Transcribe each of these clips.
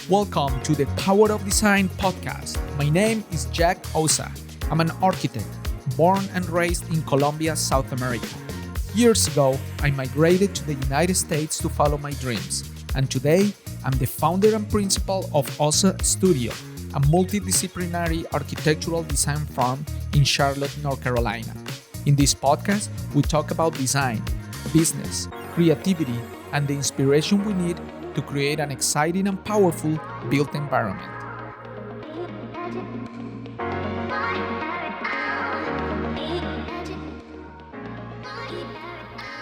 Welcome to the Power of Design podcast. My name is Jack Osa. I'm an architect, born and raised in Colombia, South America. Years ago, I migrated to the United States to follow my dreams, and today I'm the founder and principal of OSA Studio, a multidisciplinary architectural design firm in Charlotte, North Carolina. In this podcast, we talk about design, business, creativity, and the inspiration we need to create an exciting and powerful built environment.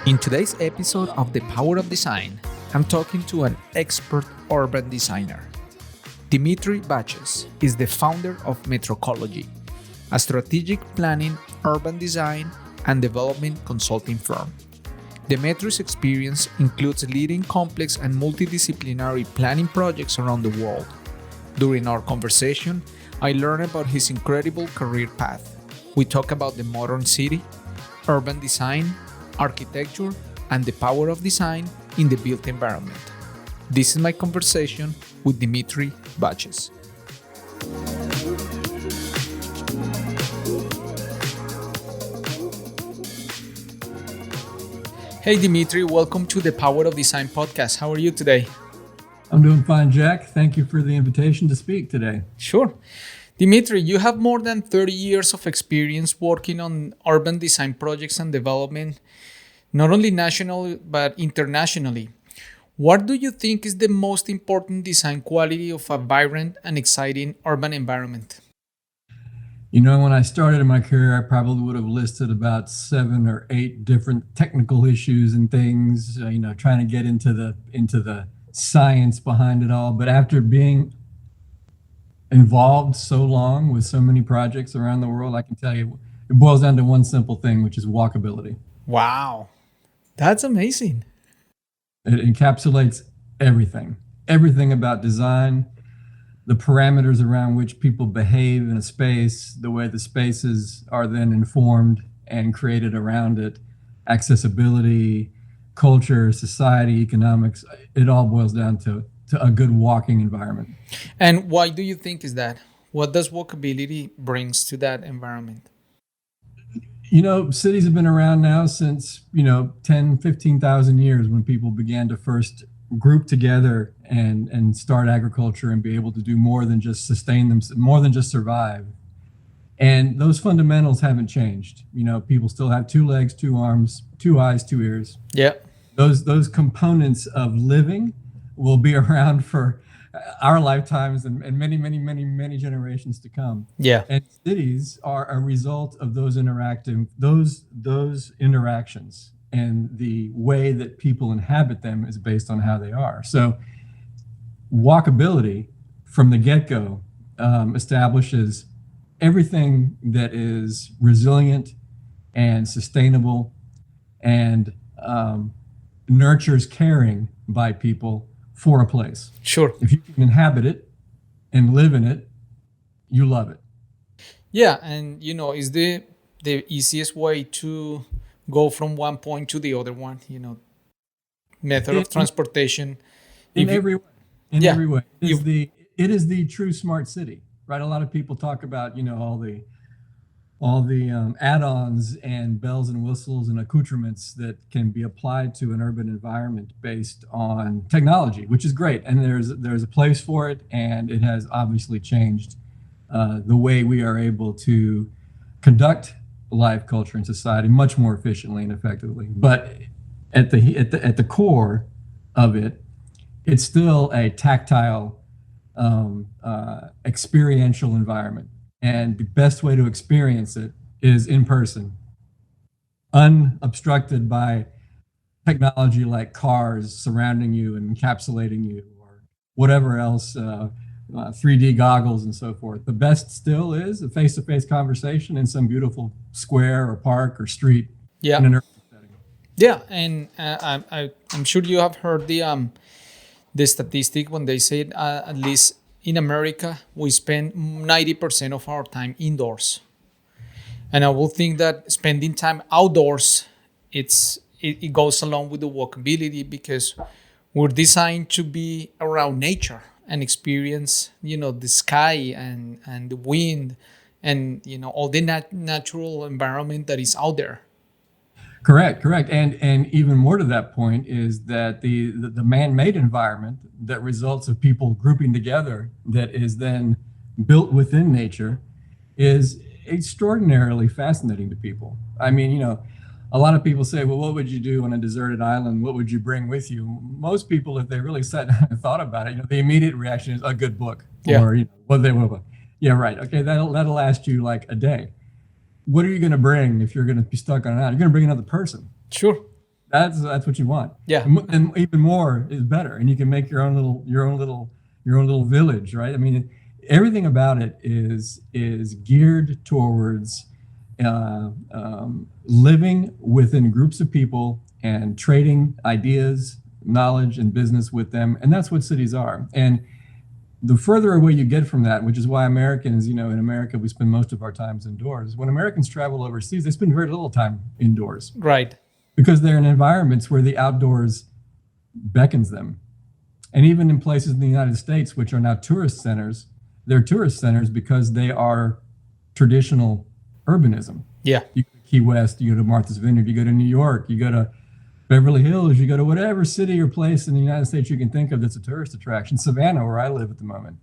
In today's episode of The Power of Design, I'm talking to an expert urban designer. Demetri Baches is the founder of Metrocology, a strategic planning, urban design, and development consulting firm. Demetri's experience includes leading complex and multidisciplinary planning projects around the world. During our conversation, I learned about his incredible career path. We talk about the modern city, urban design, architecture, and the power of design in the built environment. This is my conversation with Demetri Baches. Hey Demetri, welcome to the Power of Design podcast. How are you today? I'm doing fine, Jack. Thank you for the invitation to speak today. Sure. Demetri, you have more than 30 years of experience working on urban design projects and development, not only nationally, but internationally. What do you think is the most important design quality of a vibrant and exciting urban environment? You know, when I started in my career, I probably would have listed about 7 or 8 different technical issues and things, trying to get into the science behind it all. But after being involved so long with so many projects around the world, I can tell you it boils down to one simple thing, which is walkability. Wow, that's amazing. It encapsulates everything about design, the parameters around which people behave in a space, the way the spaces are then informed and created around it, accessibility, culture, society, economics. It all boils down to a good walking environment. And why do you think is that? What does walkability brings to that environment? You know, cities have been around now since, 10, 15,000 years when people began to first group together and start agriculture and be able to do more than just sustain them, more than just survive. And those fundamentals haven't changed. People still have 2 legs, 2 arms, 2 eyes, 2 ears. Yeah. Those components of living will be around for our lifetimes and many generations to come. Yeah. And cities are a result of those interactions. And the way that people inhabit them is based on how they are. So walkability from the get-go establishes everything that is resilient and sustainable and nurtures caring by people for a place. Sure. If you can inhabit it and live in it, you love it. Yeah, and is the easiest way to go from one point to the other one, method of transportation. In every way. It is the true smart city, right? A lot of people talk about, all the add-ons and bells and whistles and accoutrements that can be applied to an urban environment based on technology, which is great. And there's a place for it, and it has obviously changed the way we are able to conduct life, culture, and society much more efficiently and effectively. But at the core of it, it's still a tactile, experiential environment. And the best way to experience it is in person, unobstructed by technology like cars surrounding you and encapsulating you or whatever else, 3D goggles and so forth. The best still is a face-to-face conversation in some beautiful square or park or street. Yeah. In an urban setting. Yeah, and I'm sure you have heard the statistic when they say at least in America we spend 90% of our time indoors, and I will think that spending time outdoors it goes along with the walkability because we're designed to be around nature and experience, the sky and the wind and, all the natural environment that is out there. Correct. And even more to that point is that the man-made environment that results of people grouping together, that is then built within nature, is extraordinarily fascinating to people. I mean, a lot of people say, well, what would you do on a deserted island? What would you bring with you? Most people, if they really sat down and thought about it, the immediate reaction is a good book. Yeah. Or, yeah, right. Okay, that'll last you like a day. What are you going to bring if you're going to be stuck on an island? You're going to bring another person. Sure. That's what you want. Yeah. And even more is better. And you can make your own little village, right? I mean, everything about it is geared towards living within groups of people and trading ideas, knowledge, and business with them. And that's what cities are. And the further away you get from that, which is why Americans, in America, we spend most of our times indoors. When Americans travel overseas, they spend very little time indoors. Right. Because they're in environments where the outdoors beckons them. And even in places in the United States, which are now tourist centers, they're tourist centers because they are traditional urbanism. Yeah. You go to Key West, you go to Martha's Vineyard, you go to New York, you go to Beverly Hills, you go to whatever city or place in the United States you can think of that's a tourist attraction. Savannah, where I live at the moment.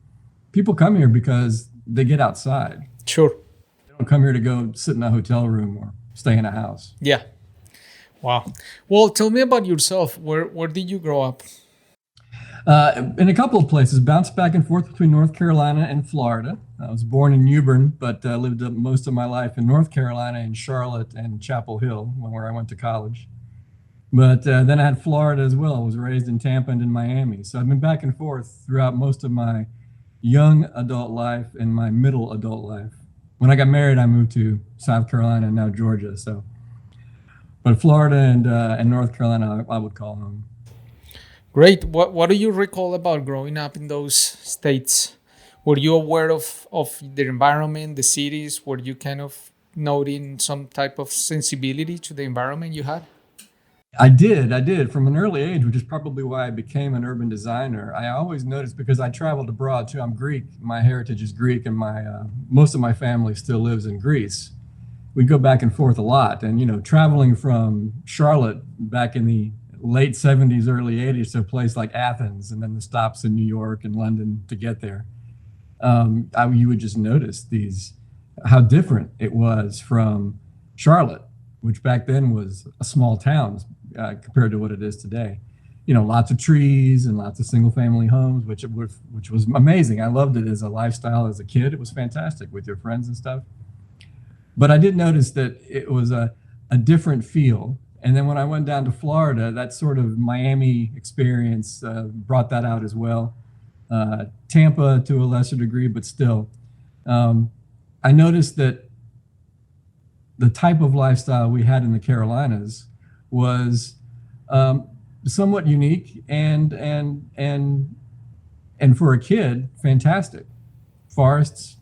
People come here because they get outside. Sure. They don't come here to go sit in a hotel room or stay in a house. Yeah. Wow. Well, tell me about yourself. Where did you grow up? In a couple of places, bounced back and forth between North Carolina and Florida. I was born in New Bern, but lived most of my life in North Carolina, in Charlotte and Chapel Hill, where I went to college. But then I had Florida as well. I was raised in Tampa and in Miami. So I've been back and forth throughout most of my young adult life and my middle adult life. When I got married, I moved to South Carolina and now Georgia. But Florida and North Carolina, I would call home. Great. What do you recall about growing up in those states? Were you aware of the environment, the cities? Were you kind of noting some type of sensibility to the environment you had? I did from an early age, which is probably why I became an urban designer. I always noticed, because I traveled abroad too. I'm Greek. My heritage is Greek, and most of my family still lives in Greece. We go back and forth a lot, and traveling from Charlotte back in the late 70s, early 80s to a place like Athens, and then the stops in New York and London to get there. You would just notice how different it was from Charlotte, which back then was a small town compared to what it is today. Lots of trees and lots of single family homes, which was amazing. I loved it as a lifestyle as a kid. It was fantastic with your friends and stuff. But I did notice that it was a different feel. And then when I went down to Florida, that sort of Miami experience brought that out as well. Tampa to a lesser degree, but still. I noticed that the type of lifestyle we had in the Carolinas was somewhat unique and for a kid, fantastic. Forests,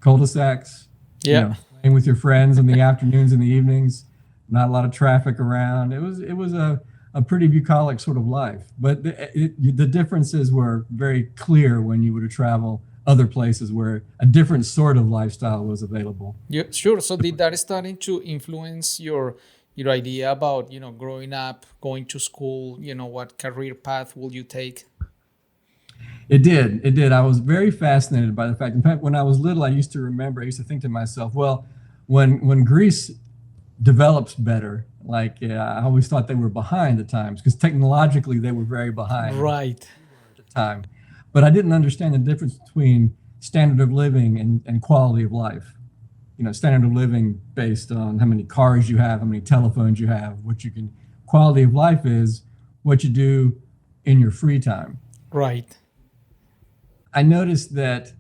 cul-de-sacs, playing with your friends in the afternoons and the evenings, not a lot of traffic around. It was a pretty bucolic sort of life. But the differences were very clear when you were to travel other places where a different sort of lifestyle was available. Yeah, sure. So did that starting to influence your idea about, growing up, going to school, what career path will you take? It did. I was very fascinated by the fact. In fact, when I was little, I used to think to myself, well, when Greece develops better, I always thought they were behind at times, because technologically they were very behind. Right. At the time. But I didn't understand the difference between standard of living and quality of life. Standard of living based on how many cars you have, how many telephones you have, quality of life is what you do in your free time. Right. I noticed that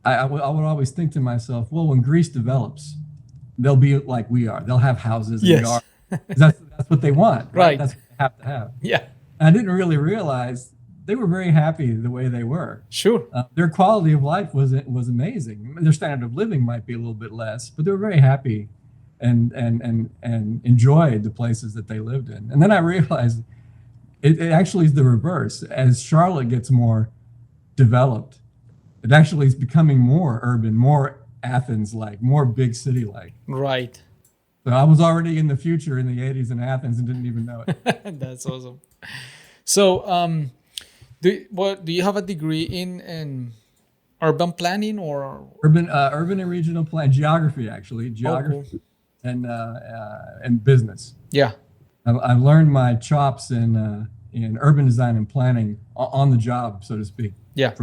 I would always think to myself, well, when Greece develops, they'll be like we are. They'll have houses and Yes. That's what they want. Right. That's what they have to have. Yeah. And I didn't really realize they were very happy the way they were. Sure. Their quality of life was amazing. Their standard of living might be a little bit less, but they were very happy and enjoyed the places that they lived in. And then I realized it actually is the reverse. As Charlotte gets more developed, it actually is becoming more urban, more Athens-like, more big city-like. Right. So I was already in the future in the 80s in Athens and didn't even know it. That's awesome. So, do you have a degree in urban planning or Urban and regional plan, geography, actually, cool. and business. Yeah. I learned my chops in urban design and planning on the job, so to speak. Yeah.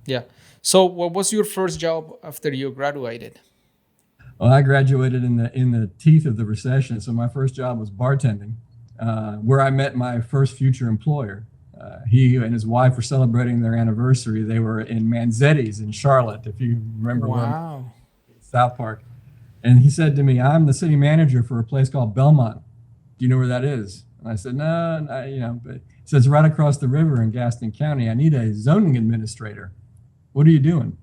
Yeah. So, what was your first job after you graduated? Well, I graduated in the teeth of the recession, so my first job was bartending, where I met my first future employer. He and his wife were celebrating their anniversary. They were in Manzetti's in Charlotte, if you remember. Wow. South Park. And he said to me, "I'm the city manager for a place called Belmont. Do you know where that is?" And I said, "No, but he says right across the river in Gaston County. I need a zoning administrator. What are you doing?"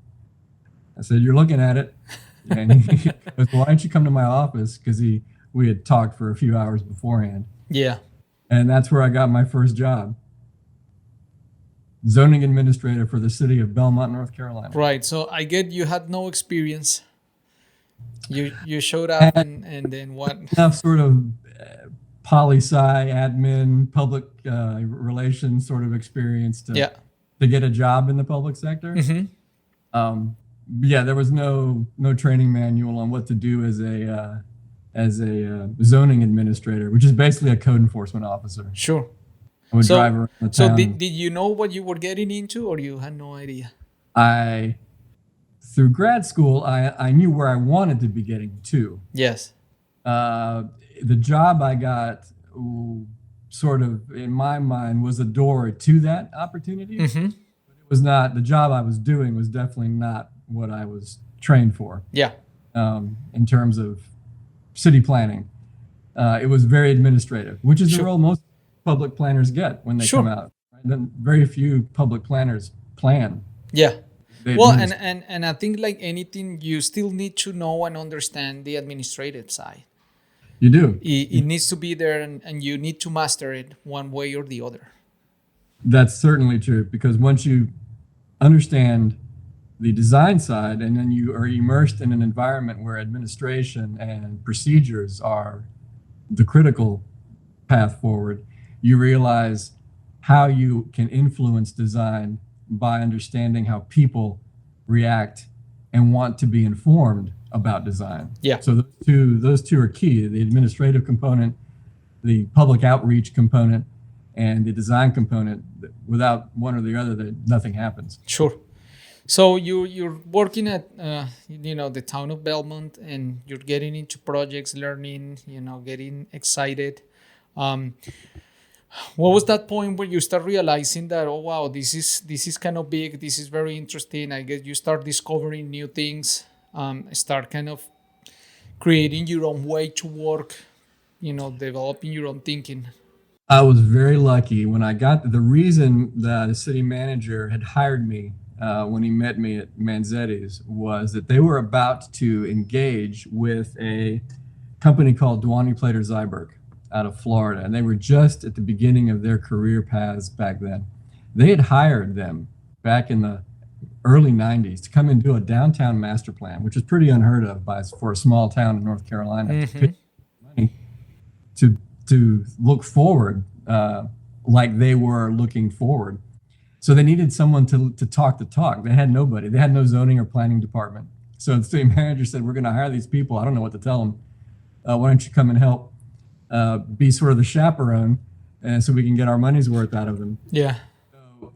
I said, "You're looking at it." And he goes, "Why don't you come to my office?" Because we had talked for a few hours beforehand. Yeah. And that's where I got my first job. Zoning administrator for the city of Belmont, North Carolina. Right. So I get you had no experience. You showed up and then what? Enough sort of poli-sci, admin, public relations sort of experience to get a job in the public sector. Mm-hmm. There was no training manual on what to do as a zoning administrator, which is basically a code enforcement officer. Sure. I would drive around the town. So did you know what you were getting into, or you had no idea? Through grad school, I knew where I wanted to be getting to. Yes. The job I got, sort of in my mind, was a door to that opportunity. Mm-hmm. It was not, the job I was doing was definitely not what I was trained for. Yeah. In terms of city planning. It was very administrative, which is the role most public planners get when they come out. Right? Then very few public planners plan. Yeah. Well, and I think like anything, you still need to know and understand the administrative side. You do. It needs to be there, and you need to master it one way or the other. That's certainly true, because once you understand the design side and then you are immersed in an environment where administration and procedures are the critical path forward, you realize how you can influence design by understanding how people react and want to be informed about design. Yeah. So those two are key: the administrative component, the public outreach component, and the design component. Without one or the other, nothing happens. Sure. So you're working at the town of Belmont, and you're getting into projects, learning, getting excited. What was that point where you start realizing that, oh wow, this is kind of big, this is very interesting? I guess you start discovering new things, start kind of creating your own way to work, developing your own thinking. I was very lucky when I got the reason that the city manager had hired me when he met me at Manzetti's was that they were about to engage with a company called Duane Plater Zyberk out of Florida, and they were just at the beginning of their career paths back then. They had hired them back in the early 90s to come and do a downtown master plan, which is pretty unheard of for a small town in North Carolina. Mm-hmm. to look forward like they were looking forward. So they needed someone to talk the talk. They had nobody. They had no zoning or planning department. So the city manager said, "We're going to hire these people. I don't know what to tell them. Why don't you come and help be sort of the chaperone, so we can get our money's worth out of them." Yeah. So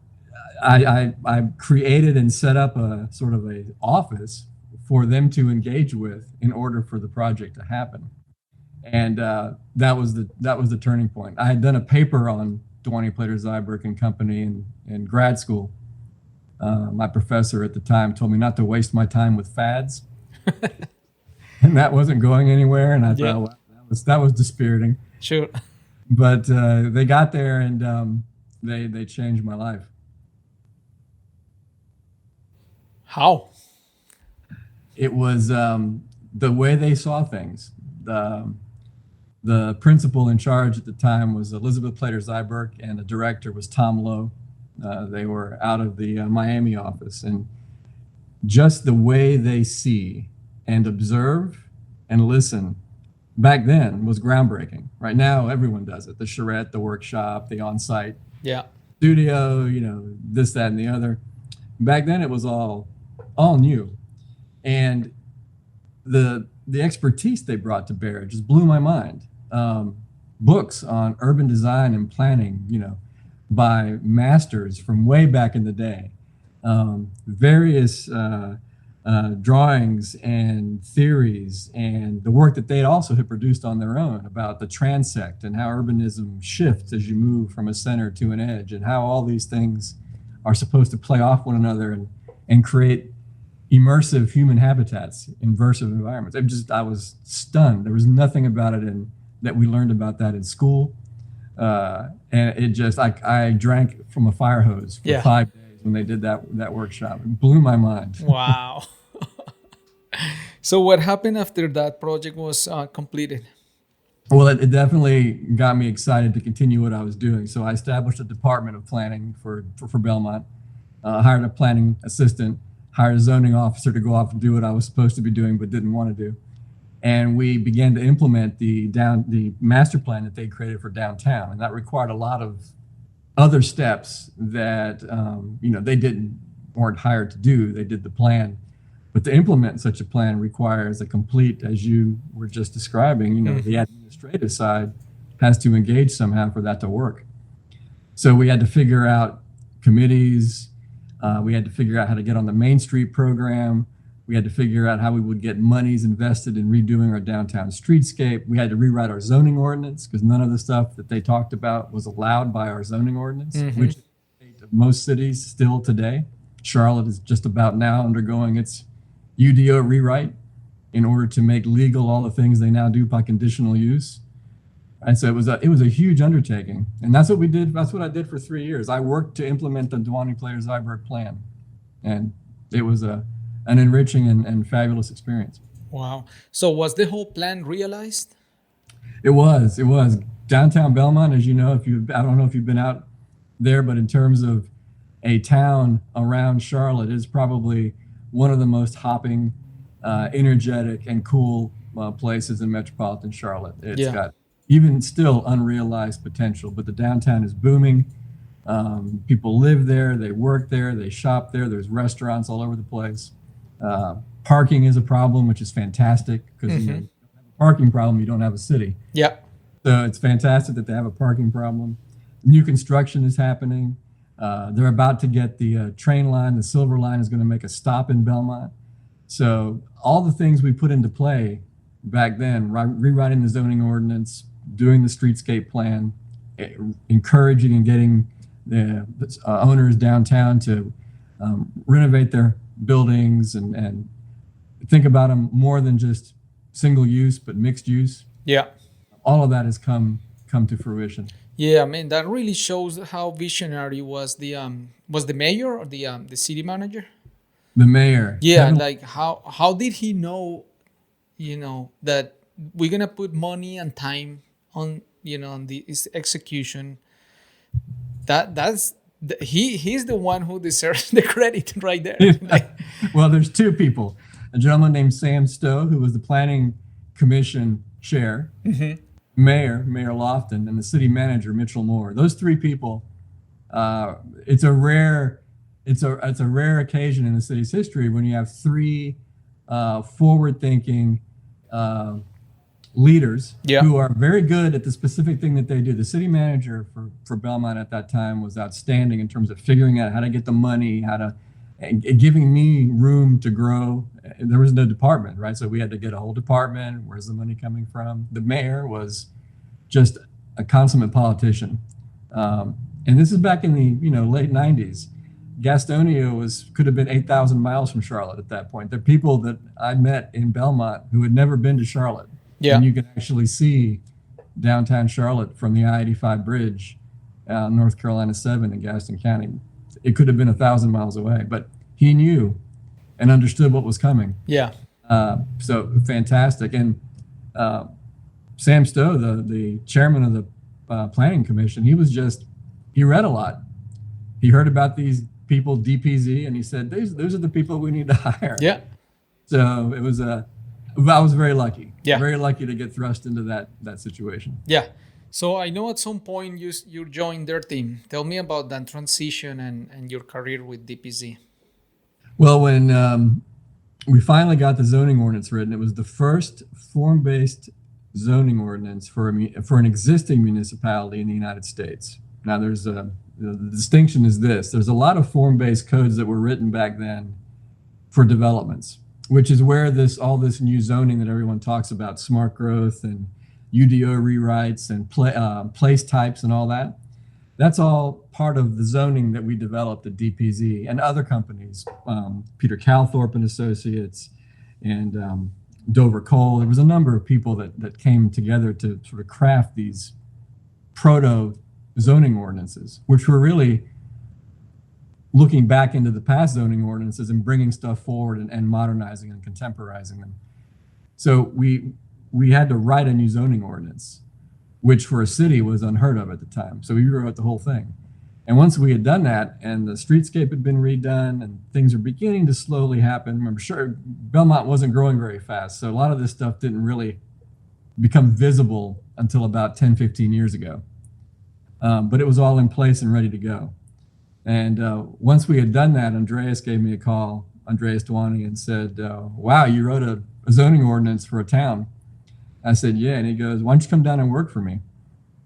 I created and set up a sort of a office for them to engage with in order for the project to happen. And that was the turning point. I had done a paper on Duane Plater Zyberk and Company in grad school. My professor at the time told me not to waste my time with fads, and that wasn't going anywhere. And I thought, well, that was dispiriting. Sure. But they got there, and they changed my life. How? It was the way they saw things. The principal in charge at the time was Elizabeth Plater Zyberk, and the director was Tom Lowe. They were out of the Miami office, and just the way they see and observe and listen back then was groundbreaking. Right now, everyone does it. The charrette, the workshop, the on-site studio, this, that, and the other. Back then, it was all new. And the expertise they brought to bear just blew my mind. Books on urban design and planning, by masters from way back in the day. Various drawings and theories, and the work that they also had produced on their own about the transect and how urbanism shifts as you move from a center to an edge, and how all these things are supposed to play off one another and create immersive human habitats, immersive environments. I was stunned. There was nothing about it that we learned about that in school. And it just, I drank from a fire hose for 5 days when they did that workshop. It blew my mind. Wow. So what happened after that project was completed? Well, it definitely got me excited to continue what I was doing. So I established a department of planning for Belmont, hired a planning assistant, hired a zoning officer to go off and do what I was supposed to be doing but didn't want to do. And we began to implement the master plan that they created for downtown. And that required a lot of other steps that, they weren't hired to do. They did the plan. But to implement such a plan requires a complete, as you were just describing, the administrative side has to engage somehow for that to work. So we had to figure out committees. We had to figure out how to get on the Main Street program. We had to figure out how we would get monies invested in redoing our downtown streetscape. We had to rewrite our zoning ordinance because none of the stuff that they talked about was allowed by our zoning ordinance, which is the state of most cities still today. Charlotte is just about now undergoing its UDO rewrite in order to make legal all the things they now do by conditional use. And so it was a huge undertaking. And that's what we did. That's what I did for 3 years. I worked to implement the Duane Players-Zyberg plan. And it was an enriching and fabulous experience. Wow. So was the whole plan realized? It was. Downtown Belmont, as you know, I don't know if you've been out there, but in terms of a town around Charlotte, is probably one of the most hopping, energetic, and cool places in metropolitan Charlotte. It's got even still unrealized potential, but the downtown is booming. People live there, they work there, they shop there. There's restaurants all over the place. Parking is a problem, which is fantastic because you don't have a parking problem, you don't have a city. Yeah. So it's fantastic that they have a parking problem. New construction is happening. They're about to get the train line. The Silver Line is going to make a stop in Belmont. So all the things we put into play back then, rewriting the zoning ordinance, doing the streetscape plan, encouraging and getting the owners downtown to renovate their buildings and think about them more than just single use, but mixed use. Yeah. All of that has come to fruition. Yeah, I mean, that really shows how visionary was the mayor or the city manager? The mayor. Yeah, like how did he know, that we're gonna put money and time on, on the execution? He's the one who deserves the credit right there. Well, there's two people. A gentleman named Sam Stowe, who was the planning commission chair, Mayor Lofton, and the city manager, Mitchell Moore. Those three people, it's a rare occasion in the city's history when you have three forward-thinking leaders who are very good at the specific thing that they do. The city manager for Belmont at that time was outstanding in terms of figuring out how to get the money, and giving me room to grow. There was no department, right? So we had to get a whole department. Where's the money coming from? The mayor was just a consummate politician. And this is back in the late 90s. Gastonia could have been 8,000 miles from Charlotte at that point. There are people that I met in Belmont who had never been to Charlotte. Yeah. And you can actually see downtown Charlotte from the I-85 bridge, North Carolina 7 in Gaston County. It could have been 1,000 miles away, but he knew and understood what was coming. Yeah. So fantastic. And Sam Stowe, the chairman of the planning commission, he read a lot. he heard about these people, DPZ, and he said, those are the people we need to hire. Yeah. So it was I was very lucky. Yeah. Very lucky to get thrust into that situation. Yeah. So I know at some point you joined their team. Tell me about that transition and your career with DPZ. Well, when we finally got the zoning ordinance written, it was the first form-based zoning ordinance for an existing municipality in the United States. Now, the distinction is this: there's a lot of form-based codes that were written back then for developments, which is where all this new zoning that everyone talks about, smart growth and UDO rewrites and place types and all that. That's all part of the zoning that we developed at DPZ and other companies, Peter Calthorpe and Associates and Dover Cole. There was a number of people that came together to sort of craft these proto zoning ordinances, which were really looking back into the past zoning ordinances and bringing stuff forward and modernizing and contemporizing them. So we had to write a new zoning ordinance, which for a city was unheard of at the time. So we rewrote the whole thing. And once we had done that and the streetscape had been redone and things were beginning to slowly happen, remember, sure, Belmont wasn't growing very fast. So a lot of this stuff didn't really become visible until about 10, 15 years ago. But it was all in place and ready to go. And once we had done that, Andreas gave me a call, Andreas Dwani, and said, wow, you wrote a zoning ordinance for a town. I said, yeah. And he goes, why don't you come down and work for me?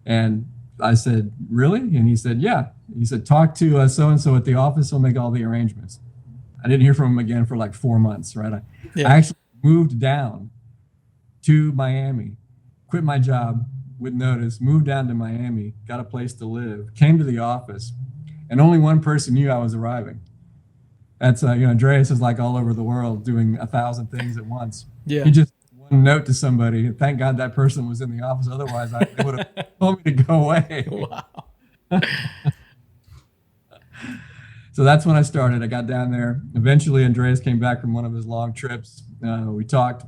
And I said, really? And he said, yeah. He said, talk to so-and-so at the office. He'll make all the arrangements. I didn't hear from him again for like 4 months, right? I actually moved down to Miami, quit my job with notice, moved down to Miami, got a place to live, came to the office, and only one person knew I was arriving. That's, Andreas is like all over the world doing 1,000 things at once. Yeah. He just one note to somebody. Thank God that person was in the office. Otherwise, they would have told me to go away. Wow. So that's when I started. I got down there. Eventually, Andreas came back from one of his long trips. We talked,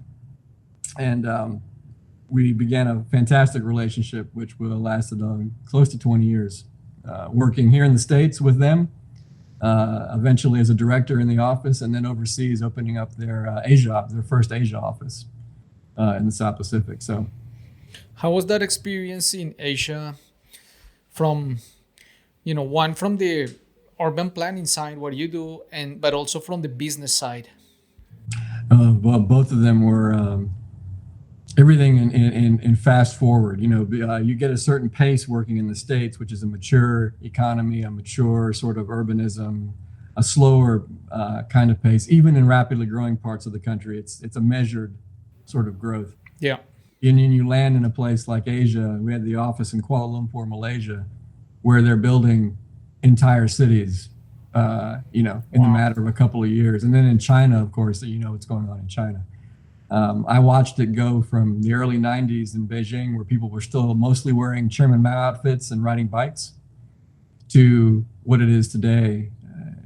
and we began a fantastic relationship, which lasted close to 20 years, working here in the States with them, eventually as a director in the office, and then overseas opening up their first Asia office in the South Pacific. So, how was that experience in Asia from, from the urban planning side, what you do, but also from the business side? Well, both of them were everything in fast forward. You get a certain pace working in the States, which is a mature economy, a mature sort of urbanism, a slower kind of pace. Even in rapidly growing parts of the country, it's a measured sort of growth. Yeah. And you land in a place like Asia. We had the office in Kuala Lumpur, Malaysia, where they're building entire cities, in the matter of a couple of years. And then in China, of course, what's going on in China. I watched it go from the early 90s in Beijing, where people were still mostly wearing Chairman Mao outfits and riding bikes, to what it is today,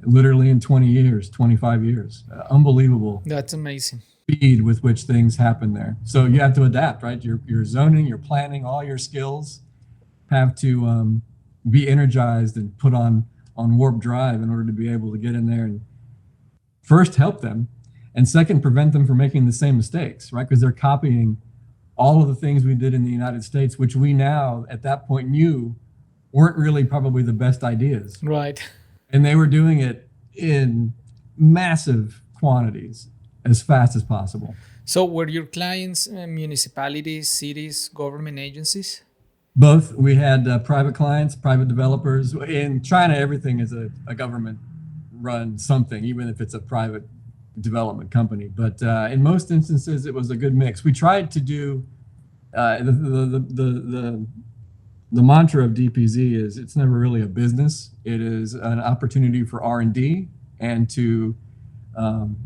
literally in 20 years, 25 years. Unbelievable. That's amazing. Speed with which things happen there. So you have to adapt, right? Your zoning, your planning, all your skills have to be energized and put on warp drive in order to be able to get in there and first help them, and second, prevent them from making the same mistakes, right? Because they're copying all of the things we did in the United States, which we now, at that point, knew weren't really probably the best ideas. Right. And they were doing it in massive quantities as fast as possible. So were your clients municipalities, cities, government agencies? Both. We had private clients, private developers. In China, everything is a government-run something, even if it's a private development company. But in most instances, it was a good mix. We tried to do the mantra of DPZ is it's never really a business. It is an opportunity for R&D and to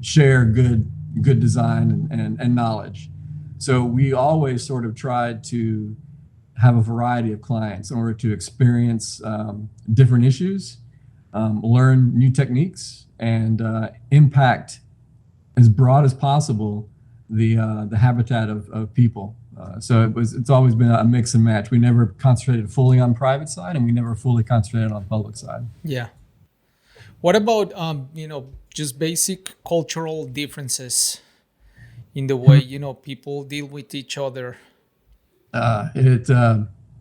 share good design and knowledge. So we always sort of tried to have a variety of clients in order to experience different issues, learn new techniques, and impact as broad as possible the habitat of people. So it's always been a mix and match. We never concentrated fully on private side, and we never fully concentrated on public side. Yeah. What about just basic cultural differences in the way people deal with each other? It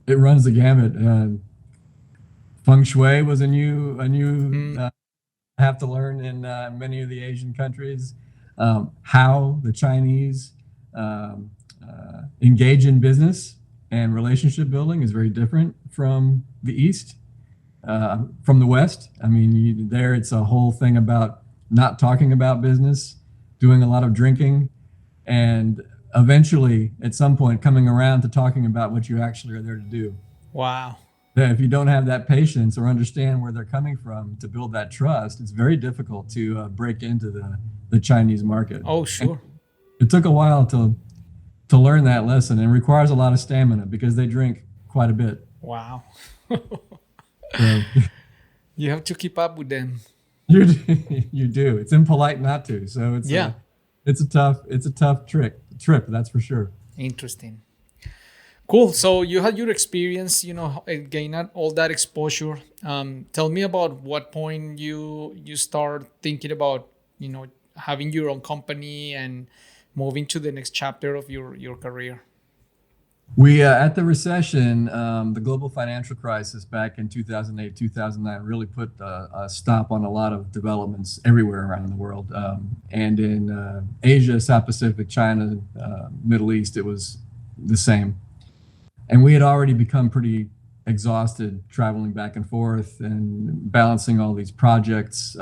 runs the gamut. Feng Shui was a new have to learn in many of the Asian countries. How the Chinese engage in business and relationship building is very different from the East, from the West. I mean, there it's a whole thing about not talking about business, doing a lot of drinking, and eventually, at some point, coming around to talking about what you actually are there to do. Wow. If you don't have that patience or understand where they're coming from to build that trust, it's very difficult to break into the Chinese market. Oh, sure. And it took a while to learn that lesson, and it requires a lot of stamina because they drink quite a bit. Wow. So, you have to keep up with them. You do. It's impolite not to. So it's a tough trip, that's for sure. Interesting. Cool. So you had your experience, gaining all that exposure. Tell me about what point you start thinking about, having your own company and moving to the next chapter of your career. We at the recession, the global financial crisis back in 2008, 2009 really put a stop on a lot of developments everywhere around the world. And in Asia, South Pacific, China, Middle East, it was the same. And we had already become pretty exhausted traveling back and forth and balancing all these projects.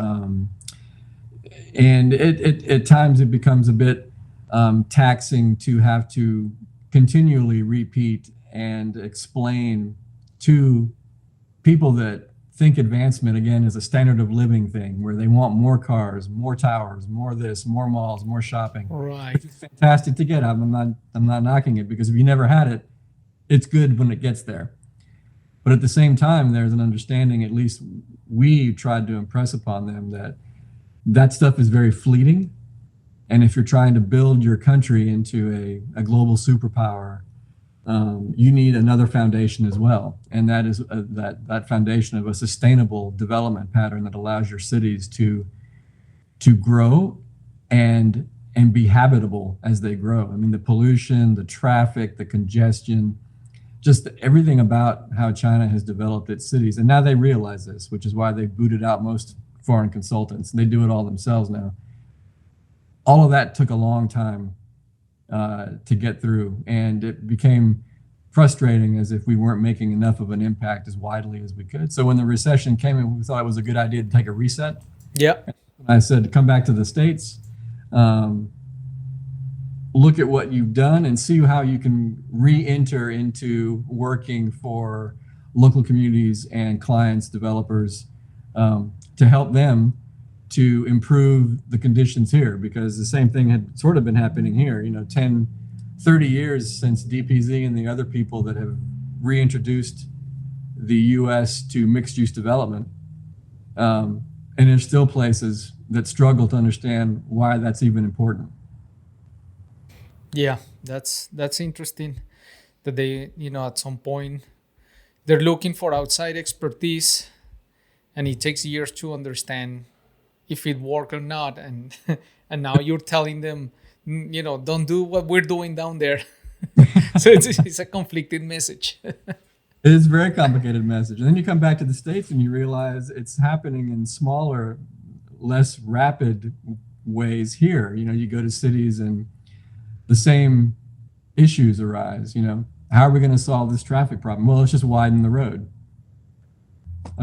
And at times it becomes a bit taxing to have to continually repeat and explain to people that think advancement, again, is a standard of living thing where they want more cars, more towers, more this, more malls, more shopping. Right. Which is fantastic to get. I'm not knocking it, because if you never had it, it's good when it gets there. But at the same time, there's an understanding, at least we tried to impress upon them, that stuff is very fleeting. And if you're trying to build your country into a global superpower, you need another foundation as well. And that is that foundation of a sustainable development pattern that allows your cities to grow and be habitable as they grow. I mean, the pollution, the traffic, the congestion, just everything about how China has developed its cities. And now they realize this, which is why they booted out most foreign consultants. They do it all themselves now. All of that took a long time to get through, and it became frustrating as if we weren't making enough of an impact as widely as we could. So when the recession came in, we thought it was a good idea to take a reset. Yeah. I said to come back to the States, look at what you've done and see how you can re-enter into working for local communities and clients, developers, to help them to improve the conditions here, because the same thing had sort of been happening here, 10, 30 years since DPZ and the other people that have reintroduced the US to mixed use development. And there's still places that struggle to understand why that's even important. Yeah, that's interesting that they, at some point they're looking for outside expertise, and it takes years to understand if it worked or not. And now you're telling them, don't do what we're doing down there. So it's a conflicted message. It is a very complicated message. And then you come back to the States and you realize it's happening in smaller, less rapid ways here. You go to cities and the same issues arise. How are we going to solve this traffic problem? Well, let's just widen the road.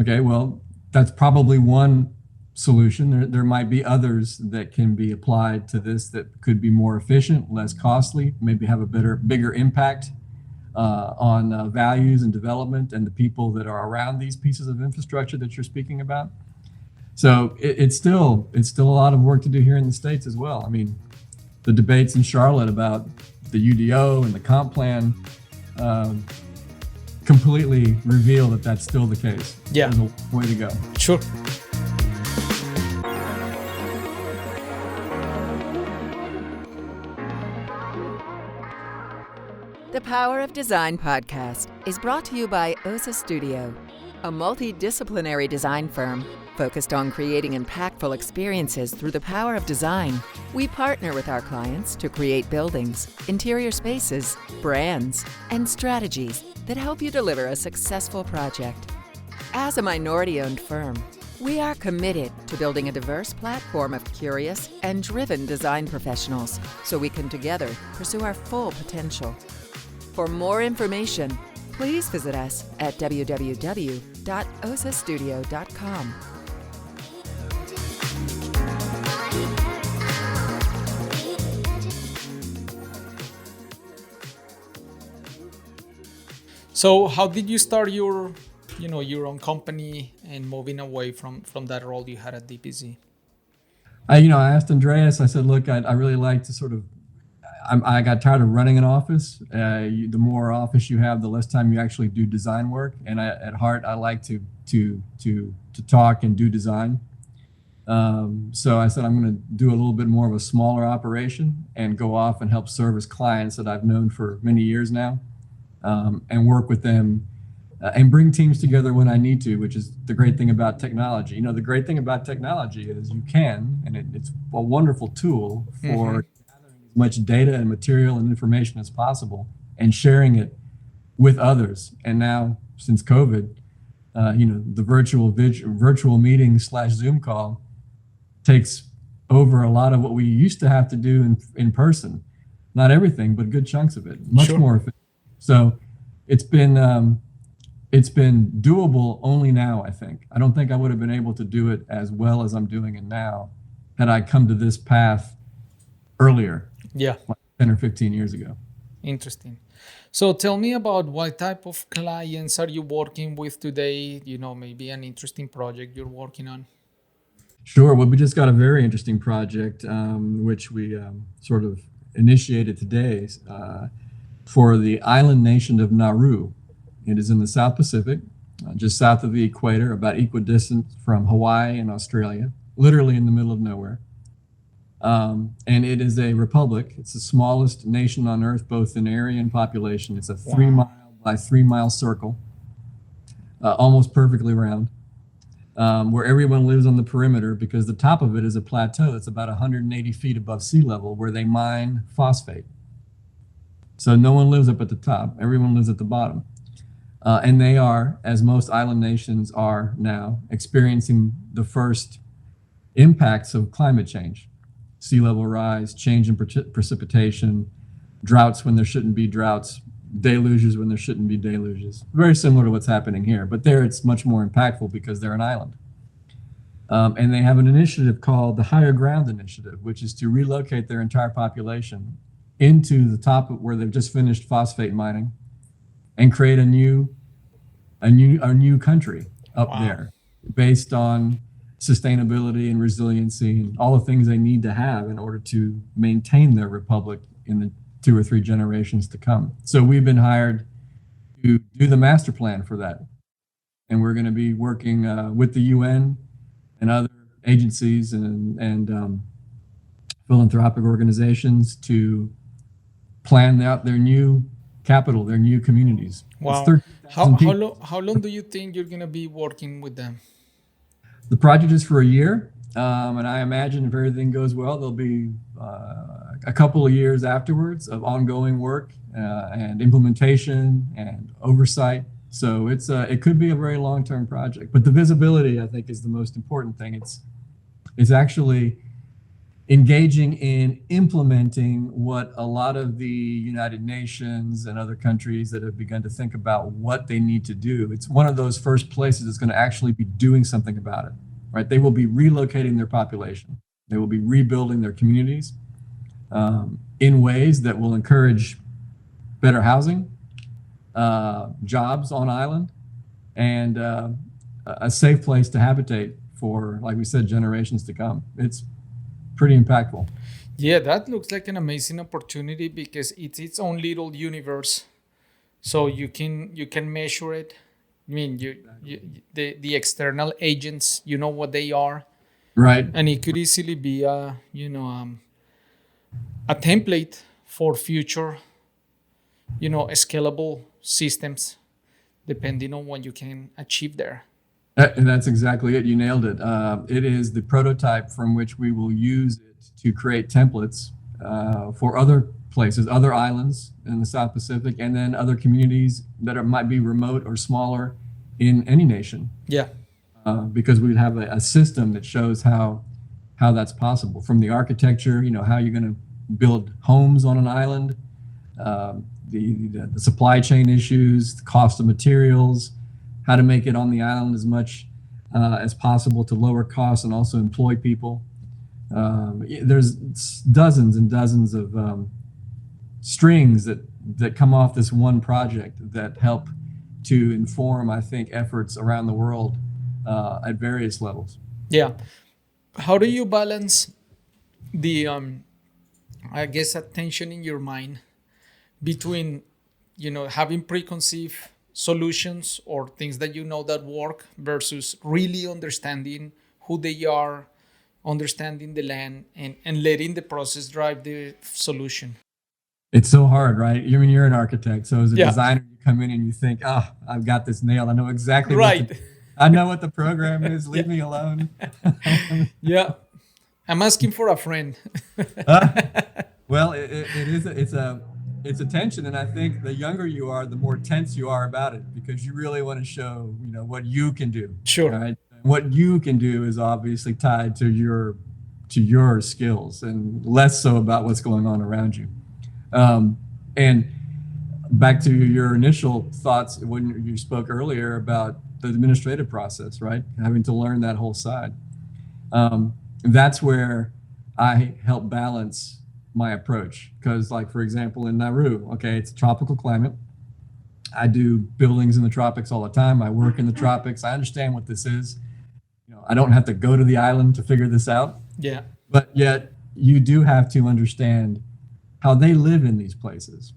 Okay, well, that's probably one solution. There might be others that can be applied to this that could be more efficient, less costly, maybe have a bigger impact on values and development and the people that are around these pieces of infrastructure that you're speaking about. So it's still a lot of work to do here in the States as well. I mean, the debates in Charlotte about the UDO and the comp plan completely reveal that that's still the case. Yeah. There's a way to go. Sure. The Power of Design podcast is brought to you by OSA Studio. A multidisciplinary design firm focused on creating impactful experiences through the power of design. We partner with our clients to create buildings, interior spaces, brands, and strategies that help you deliver a successful project. As a minority-owned firm, we are committed to building a diverse platform of curious and driven design professionals so we can together pursue our full potential. For more information, please visit us at www.osastudio.com. So how did you start your own company and moving away from that role you had at DPZ? I asked Andreas, I said, look, I really like to sort of, I got tired of running an office. The more office you have, the less time you actually do design work. And at heart, I like to talk and do design. So I said, I'm going to do a little bit more of a smaller operation and go off and help service clients that I've known for many years now, and work with them and bring teams together when I need to, which is the great thing about technology. The great thing about technology is you can, and it's a wonderful tool for gathering as much data and material and information as possible and sharing it with others. And now, since COVID, the virtual meeting / Zoom call takes over a lot of what we used to have to do in person. Not everything, but good chunks of it. Much more efficient. So it's been doable only now, I think. I don't think I would have been able to do it as well as I'm doing it now had I come to this path earlier. Yeah. Like 10 or 15 years ago. Interesting. So tell me about what type of clients are you working with today? Maybe an interesting project you're working on. Sure. Well, we just got a very interesting project, which we sort of initiated today for the island nation of Nauru. It is in the South Pacific, just south of the equator, about equidistant from Hawaii and Australia, literally in the middle of nowhere. And it is a republic. It's the smallest nation on Earth, both in area and population. It's a 3 mile by 3 mile circle, almost perfectly round, where everyone lives on the perimeter because the top of it is a plateau that's about 180 feet above sea level where they mine phosphate. So no one lives up at the top. Everyone lives at the bottom. And they are, as most island nations are now, experiencing the first impacts of climate change. Sea level rise, change in precipitation, droughts when there shouldn't be droughts, deluges when there shouldn't be deluges. Very similar to what's happening here, but there it's much more impactful because they're an island. And they have an initiative called the Higher Ground Initiative, which is to relocate their entire population into the top of where they've just finished phosphate mining and create a new country up there based on sustainability and resiliency and all the things they need to have in order to maintain their republic in the 2 or 3 generations to come. So we've been hired to do the master plan for that. And we're going to be working with the UN and other agencies and philanthropic organizations to plan out their new capital, their new communities. Wow. How long do you think you're going to be working with them? The project is for a year, and I imagine if everything goes well, there'll be a couple of years afterwards of ongoing work and implementation and oversight. So it could be a very long-term project, but the visibility, I think, is the most important thing. It's actually engaging in implementing what a lot of the United Nations and other countries that have begun to think about what they need to do. It's one of those first places that's going to actually be doing something about it, right? They will be relocating their population. They will be rebuilding their communities in ways that will encourage better housing, jobs on island, and a safe place to habitate for, like we said, generations to come. It's pretty impactful. Yeah, that looks like an amazing opportunity because it's its own little universe. So you can measure it. I mean, the external agents, you know what they are, right? And it could easily be a template for future, scalable systems depending on what you can achieve there. And that's exactly it. You nailed it. It is the prototype from which we will use it to create templates for other places, other islands in the South Pacific, and then other communities that might be remote or smaller in any nation. Yeah. Because we'd have a system that shows how that's possible, from the architecture, how you're going to build homes on an island, the supply chain issues, the cost of materials, how to make it on the island as much as possible to lower costs and also employ people. There's dozens and dozens of strings that come off this one project that help to inform, I think, efforts around the world at various levels. Yeah. How do you balance the, I guess, attention in your mind between, having preconceived solutions or things that that work versus really understanding who they are, understanding the land, and letting the process drive the solution? It's so hard, right? You're an architect, so as a designer, you come in and you think, I've got this nailed. I know exactly right. I know what the program is. Leave me alone. Yeah, I'm asking for a friend. Well, it's a tension, and I think the younger you are, the more tense you are about it, because you really want to show what you can do. Sure. Right? What you can do is obviously tied to your skills, and less so about what's going on around you. And back to your initial thoughts when you spoke earlier about the administrative process, right? Having to learn that whole side. That's where I help balance my approach. Because, like, for example, in Nauru, it's a tropical climate. I do buildings in the tropics all the time. I work in the tropics. I understand what this is. I don't have to go to the island to figure this out. Yeah. But yet you do have to understand how they live in these places.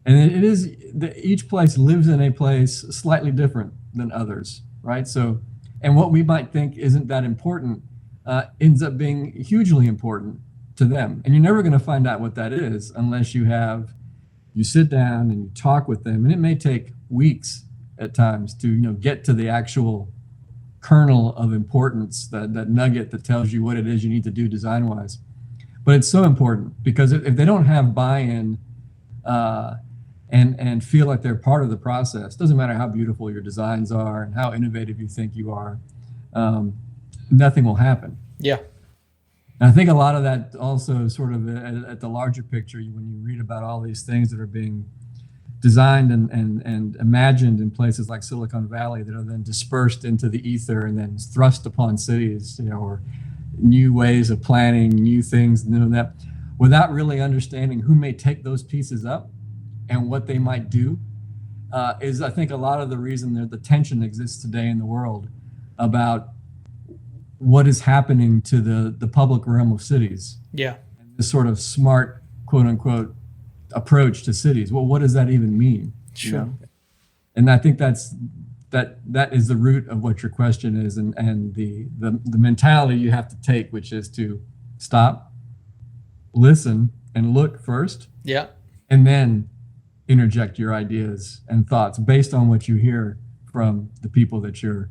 And it is each place lives in a place slightly different than others, right? So, and what we might think isn't that important ends up being hugely important to them. And you're never going to find out what that is unless you sit down and you talk with them. And it may take weeks at times to get to the actual kernel of importance, that nugget that tells you what it is you need to do design-wise. But it's so important, because if they don't have buy-in and feel like they're part of the process, doesn't matter how beautiful your designs are and how innovative you think you are, nothing will happen. Yeah. And I think a lot of that also sort of at the larger picture, when you read about all these things that are being designed and imagined in places like Silicon Valley that are then dispersed into the ether and then thrust upon cities, or new ways of planning, new things, that, without really understanding who may take those pieces up and what they might do, is, I think, a lot of the reason that the tension exists today in the world about what is happening to the public realm of cities. Yeah. And this sort of smart, quote unquote, approach to cities. Well, what does that even mean? Sure. And I think that is the root of what your question is, and the mentality you have to take, which is to stop, listen, and look first. Yeah. And then interject your ideas and thoughts based on what you hear from the people that you're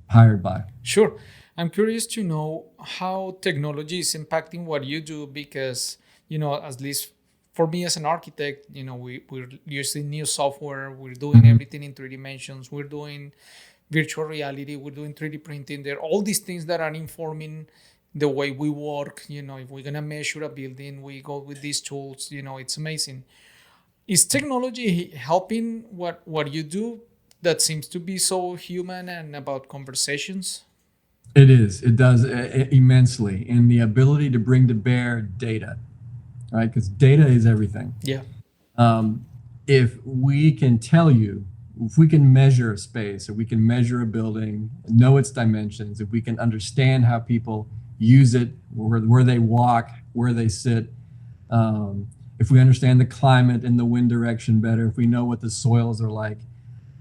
hired by. Sure. I'm curious to know how technology is impacting what you do, because, at least for me as an architect, we're using new software, we're doing everything in 3 dimensions, we're doing virtual reality, we're doing 3D printing. There are all these things that are informing the way we work. If we're going to measure a building, we go with these tools. It's amazing. Is technology helping what you do that seems to be so human and about conversations? It is. It does immensely in the ability to bring to bear data, right? Because data is everything. Yeah. If we can tell you, if we can measure a space, or we can measure a building, know its dimensions, if we can understand how people use it, where they walk, where they sit, if we understand the climate and the wind direction better, if we know what the soils are like,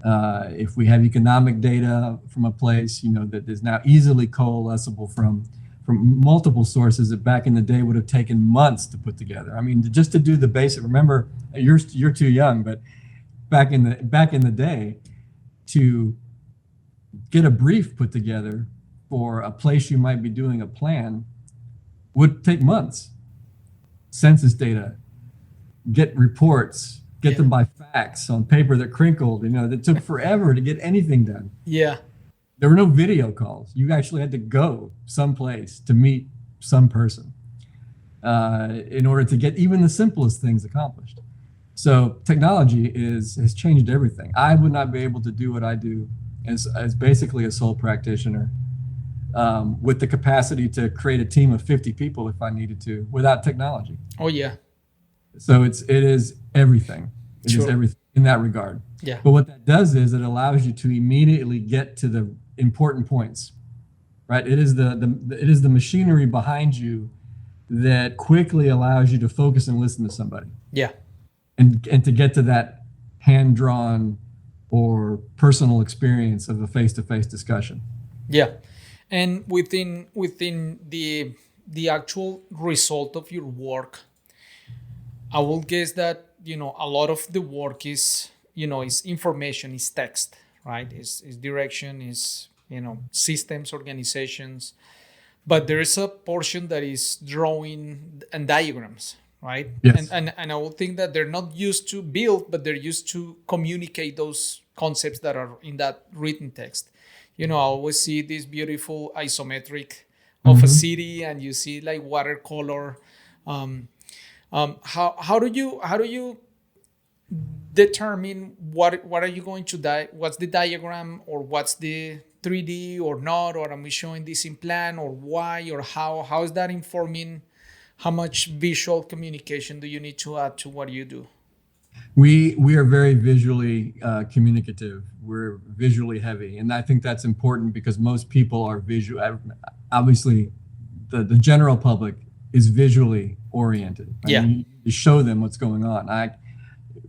if we have economic data from a place, that is now easily coalescible from multiple sources that back in the day would have taken months to put together. I mean, just to do the basic. Remember, you're too young, but back in the day, to get a brief put together for a place you might be doing a plan would take months. Census data, get reports, get them by fax on paper that crinkled, that took forever to get anything done. Yeah. There were no video calls. You actually had to go someplace to meet some person in order to get even the simplest things accomplished. So technology has changed everything. I would not be able to do what I do as basically a sole practitioner with the capacity to create a team of 50 people if I needed to without technology. Oh, yeah. So it is everything. It Sure. is everything in that regard. Yeah. But what that does is it allows you to immediately get to the important points, right? It is the machinery behind you that quickly allows you to focus and listen to somebody. Yeah. And to get to that hand-drawn or personal experience of a face-to-face discussion. Yeah. And within the actual result of your work, I will guess that, a lot of the work is information, is text, right? Is direction, is, systems, organizations. But there is a portion that is drawing and diagrams, right? Yes. And I will think that they're not used to build, but they're used to communicate those concepts that are in that written text. I always see this beautiful isometric of a city, and you see like watercolor. How do you determine what are you going to what's the diagram, or what's the 3D or not, or am I showing this in plan, or why, or how is that informing how much visual communication do you need to add to what you do? We are very visually communicative. We're visually heavy, and I think that's important because most people are visual. Obviously, the general public is visually oriented. Right? Yeah. You show them what's going on.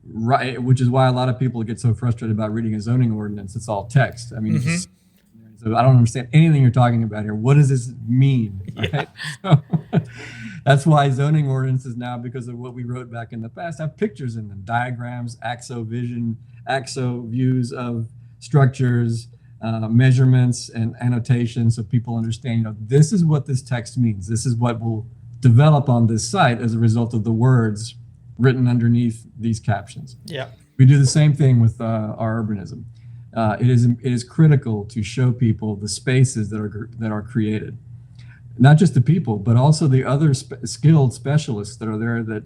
Right, which is why a lot of people get so frustrated about reading a zoning ordinance. It's all text. I mean, so I don't understand anything you're talking about here. What does this mean? Right? So, that's why zoning ordinances now, because of what we wrote back in the past, have pictures in them, diagrams, axo views of structures, measurements, and annotations, so people understand, this is what this text means. This is what will develop on this site as a result of the words written underneath these captions. Yeah. We do the same thing with our urbanism. It is critical to show people the spaces that are created. Not just the people, but also the other skilled specialists that are there that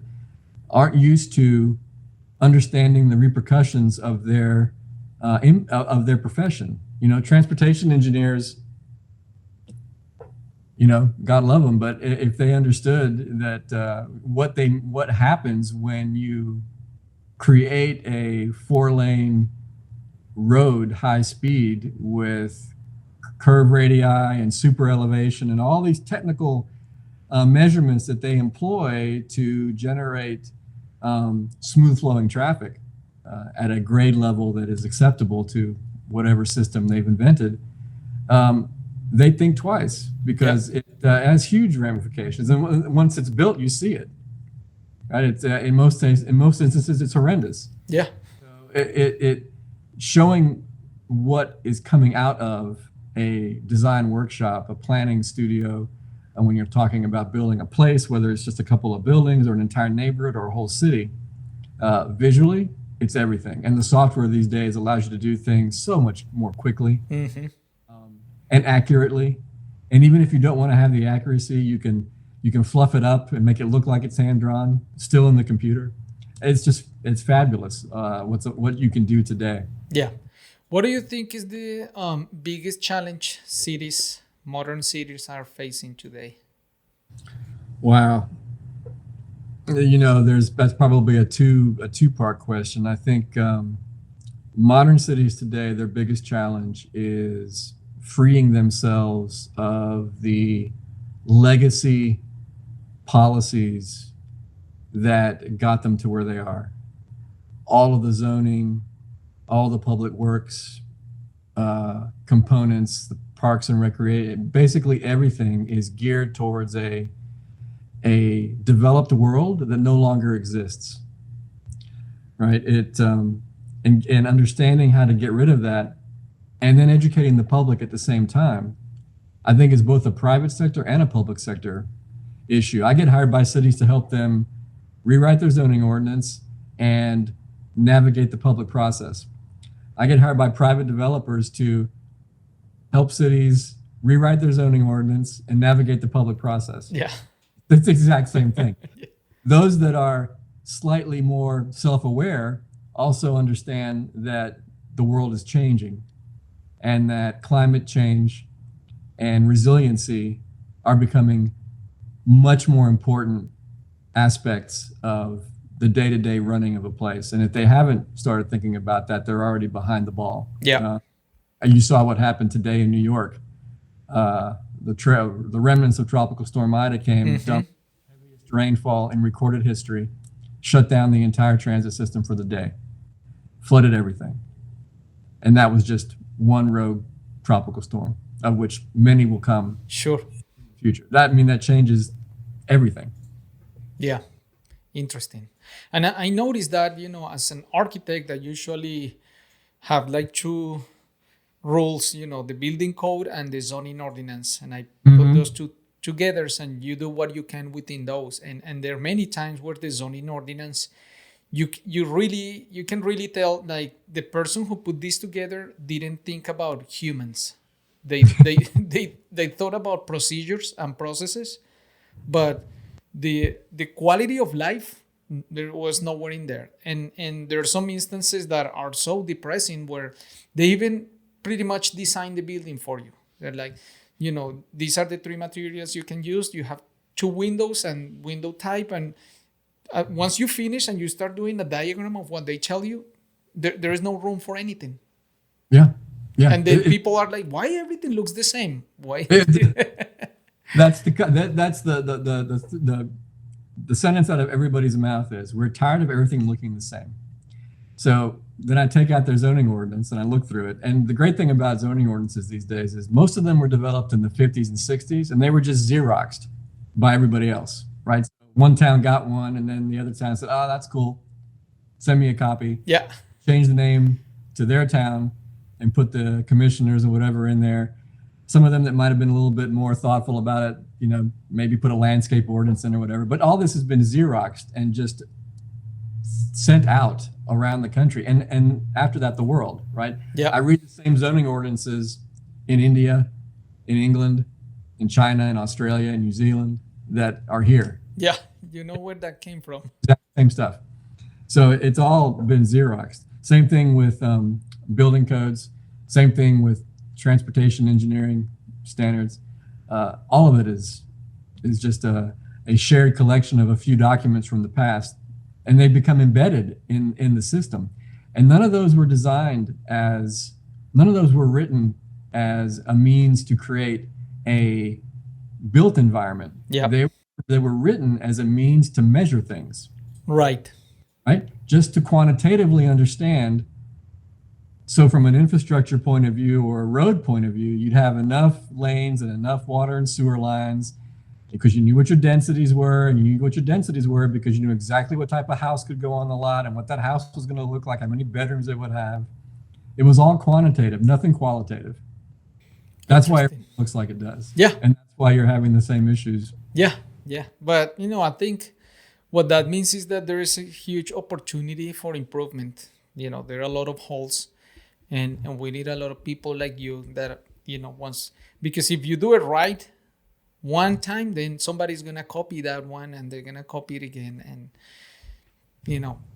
aren't used to understanding the repercussions of their profession. Transportation engineers, God love them, but if they understood that what happens when you create a 4-lane road high speed with curve radii and super elevation and all these technical measurements that they employ to generate smooth flowing traffic at a grade level that is acceptable to whatever system they've invented, they think twice because it has huge ramifications. And once it's built, you see it. Right? It's in most instances, it's horrendous. Yeah. So it showing what is coming out of a design workshop, a planning studio, and when you're talking about building a place, whether it's just a couple of buildings or an entire neighborhood or a whole city, visually, it's everything. And the software these days allows you to do things so much more quickly and accurately. And even if you don't want to have the accuracy, you can fluff it up and make it look like it's hand drawn, still in the computer. It's fabulous what you can do today. Yeah. What do you think is the biggest challenge modern cities are facing today? Wow. That's probably a two-part question. I think modern cities today, their biggest challenge is freeing themselves of the legacy policies that got them to where they are. All of the zoning, all the public works components, the parks and recreation, basically everything is geared towards a developed world that no longer exists. Right? And understanding how to get rid of that and then educating the public at the same time, I think is both a private sector and a public sector issue. I get hired by cities to help them rewrite their zoning ordinance and navigate the public process. I get hired by private developers to help cities rewrite their zoning ordinance and navigate the public process. Yeah. It's the exact same thing. Those that are slightly more self-aware also understand that the world is changing and that climate change and resiliency are becoming much more important aspects of the day-to-day running of a place. And if they haven't started thinking about that, they're already behind the ball. Yeah. You saw what happened today in New York. The remnants of Tropical Storm Ida came, dumped the heaviest rainfall in recorded history, shut down the entire transit system for the day, flooded everything. And that was just one rogue tropical storm, of which many will come Sure. in the future. That changes everything. Yeah. Interesting. And I noticed that, as an architect, that usually have like two rules, the building code and the zoning ordinance. And I put those two together, and you do what you can within those. And there are many times where the zoning ordinance, you can really tell, like, the person who put this together didn't think about humans. They thought about procedures and processes, but the quality of life, there was nowhere in there. And there are some instances that are so depressing where they even pretty much design the building for you. They're like, these are the three materials you can use. You have 2 windows and window type. And once you finish and you start doing a diagram of what they tell you, there is no room for anything. Yeah. Yeah. And then people are like, why everything looks the same? Why? That's the sentence out of everybody's mouth is, we're tired of everything looking the same. So then I take out their zoning ordinance and I look through it. And the great thing about zoning ordinances these days is most of them were developed in the 50s and 60s, and they were just Xeroxed by everybody else, right? So one town got one, and then the other town said, oh, that's cool. Send me a copy. Yeah. Change the name to their town and put the commissioners or whatever in there. Some of them that might have been a little bit more thoughtful about it, maybe put a landscape ordinance in or whatever. But all this has been Xeroxed and just sent out around the country. And after that, the world, right? Yeah. I read the same zoning ordinances in India, in England, in China, in Australia, in New Zealand that are here. Yeah. You know where that came from. Exact same stuff. So it's all been Xeroxed. Same thing with building codes. Same thing with transportation engineering standards. All of it is just a shared collection of a few documents from the past, and they become embedded in the system. And none of those were written as a means to create a built environment. Yeah. They were written as a means to measure things. Right. Right? Just to quantitatively understand. So from an infrastructure point of view or a road point of view, you'd have enough lanes and enough water and sewer lines because you knew what your densities were, and you knew what your densities were because you knew exactly what type of house could go on the lot and what that house was going to look like, how many bedrooms it would have. It was all quantitative, nothing qualitative. That's why it looks like it does. Yeah. And that's why you're having the same issues. Yeah. Yeah. But, I think what that means is that there is a huge opportunity for improvement. There are a lot of holes. And we need a lot of people like you that, because if you do it right one time, then somebody's going to copy that one and they're going to copy it again. And,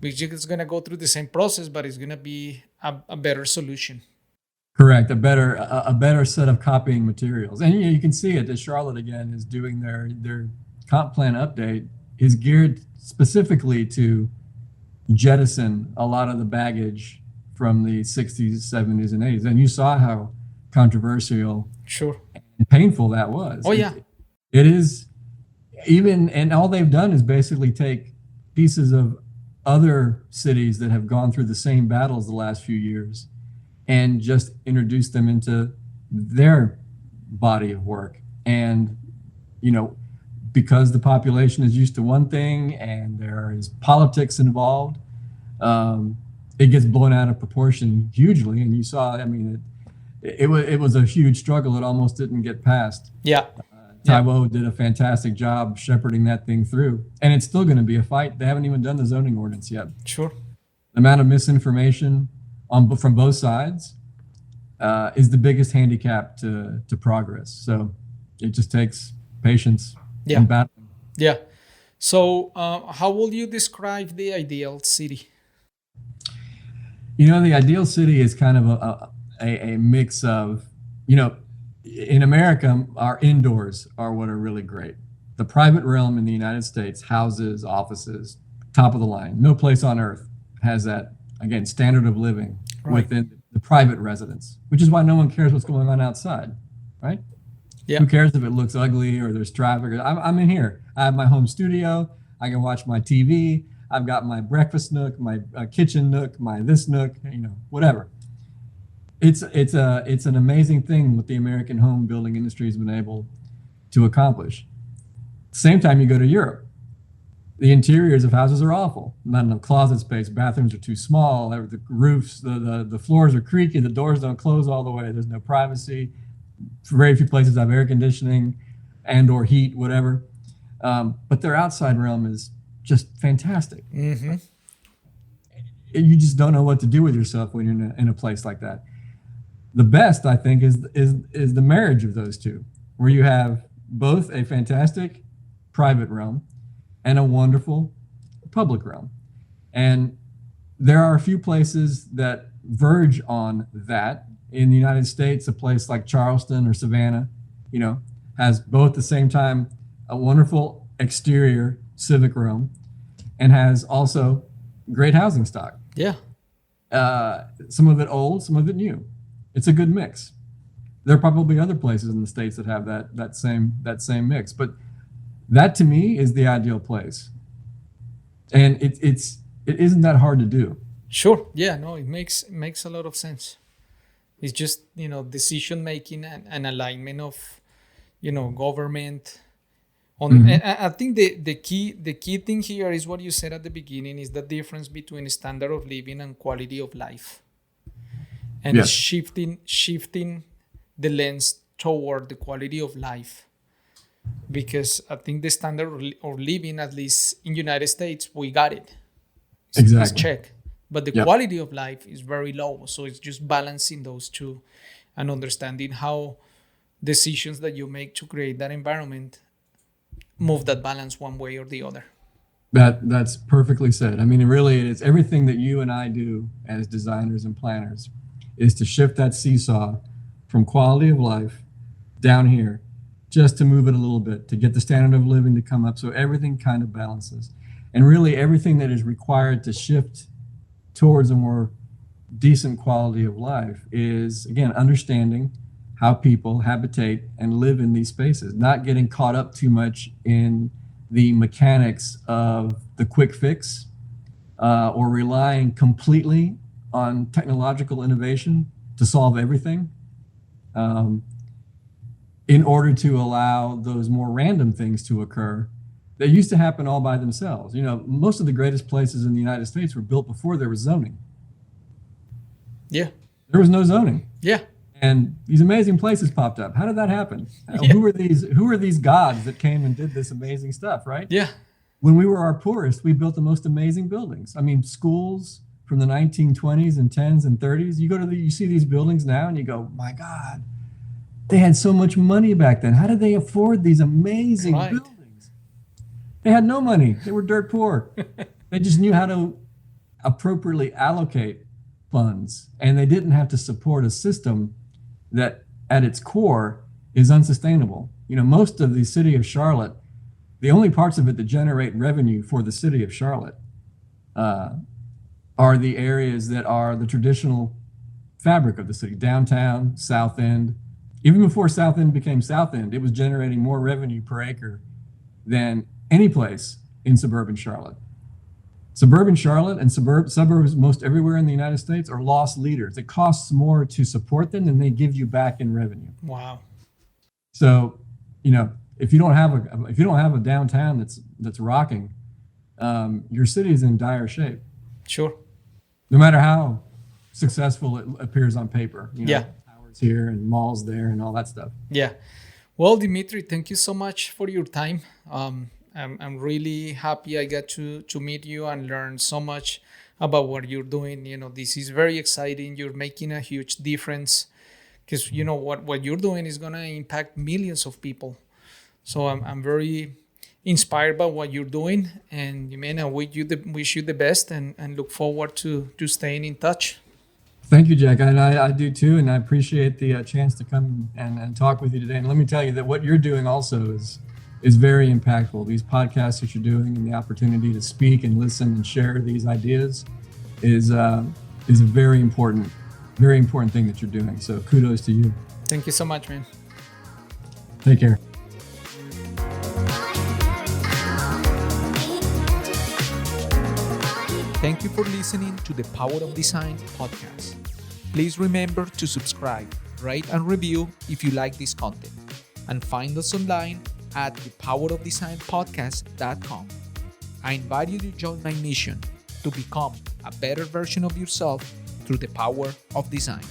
we're just going to go through the same process, but it's going to be a better solution. Correct. A better set of copying materials. And you can see it. Charlotte, again, is doing their comp plan update is geared specifically to jettison a lot of the baggage from the 60s, 70s, and 80s. And you saw how controversial Sure. and painful that was. Oh, yeah. It is and all they've done is basically take pieces of other cities that have gone through the same battles the last few years and just introduce them into their body of work. And, because the population is used to one thing and there is politics involved, it gets blown out of proportion hugely. And you saw, it was a huge struggle. It almost didn't get passed. Yeah. Taiwo did a fantastic job shepherding that thing through, and it's still going to be a fight. They haven't even done the zoning ordinance yet. Sure. The amount of misinformation from both sides is the biggest handicap to progress. So it just takes patience and battling. Yeah. So how will you describe the ideal city? The ideal city is kind of a mix of, in America, our indoors are what are really great. The private realm in the United States, houses, offices, top of the line. No place on earth has that, again, standard of living within the private residence, which is why no one cares what's going on outside, right? Yeah. Who cares if it looks ugly or there's traffic? I'm in here. I have my home studio. I can watch my TV. I've got my breakfast nook, my kitchen nook, my this nook, whatever. It's an amazing thing what the American home building industry has been able to accomplish. Same time you go to Europe, the interiors of houses are awful. Not enough closet space. Bathrooms are too small. The roofs, the floors are creaky. The doors don't close all the way. There's no privacy. Very few places have air conditioning and or heat, whatever. But their outside realm is just fantastic. Mm-hmm. You just don't know what to do with yourself when you're in a place like that. The best, I think, is the marriage of those two, where you have both a fantastic private realm and a wonderful public realm. And there are a few places that verge on that. In the United States, a place like Charleston or Savannah, has both at the same time a wonderful exterior civic realm and has also great housing stock. Yeah. Some of it old, some of it new. It's a good mix. There are probably other places in the States that have that same mix, but that to me is the ideal place. And it isn't that hard to do. Sure. Yeah, no, it makes a lot of sense. It's just, decision making and alignment of, government. And I think the key thing here is what you said at the beginning, is the difference between standard of living and quality of life. And yes. shifting the lens toward the quality of life. Because I think the standard of living, at least in United States, we got it. Exactly. It's check. But the quality of life is very low. So it's just balancing those two and understanding how decisions that you make to create that environment move that balance one way or the other. That's perfectly said. I mean, really, it's everything that you and I do as designers and planners is to shift that seesaw from quality of life down here, just to move it a little bit, to get the standard of living to come up so everything kind of balances. And really everything that is required to shift towards a more decent quality of life is, again, understanding how people habitate and live in these spaces, not getting caught up too much in the mechanics of the quick fix or relying completely on technological innovation to solve everything in order to allow those more random things to occur that used to happen all by themselves. Most of the greatest places in the United States were built before there was zoning. Yeah. There was no zoning. Yeah. And these amazing places popped up. How did that happen? Yeah. Who are these gods that came and did this amazing stuff, right? Yeah. When we were our poorest, we built the most amazing buildings. I mean, schools from the 1920s and 10s and 30s, you see these buildings now and you go, my God, they had so much money back then. How did they afford these amazing buildings? They had no money. They were dirt poor. They just knew how to appropriately allocate funds, and they didn't have to support a system that at its core is unsustainable. Most of the city of Charlotte, the only parts of it that generate revenue for the city of Charlotte are the areas that are the traditional fabric of the city, downtown, South End. Even before South End became South End, it was generating more revenue per acre than any place in suburban Charlotte. Suburban Charlotte and suburbs most everywhere in the United States are loss leaders. It costs more to support them than they give you back in revenue. Wow. So, if you don't have a downtown that's rocking, your city is in dire shape. Sure. No matter how successful it appears on paper. Yeah. Tower airports here and malls there and all that stuff. Yeah. Well, Demetri, thank you so much for your time. I'm really happy I got to meet you and learn so much about what you're doing. This is very exciting. You're making a huge difference because what you're doing is going to impact millions of people. So I'm very inspired by what you're doing, and I wish you the best and look forward to staying in touch. Thank you, Jack. And I do too, and I appreciate the chance to come and talk with you today. And let me tell you that what you're doing also is very impactful. These podcasts that you're doing and the opportunity to speak and listen and share these ideas is a very important thing that you're doing. So kudos to you. Thank you so much, man. Take care. Thank you for listening to the Power of Design podcast. Please remember to subscribe, rate, and review if you like this content. And find us online at thepowerofdesignpodcast.com. I invite you to join my mission to become a better version of yourself through the power of design.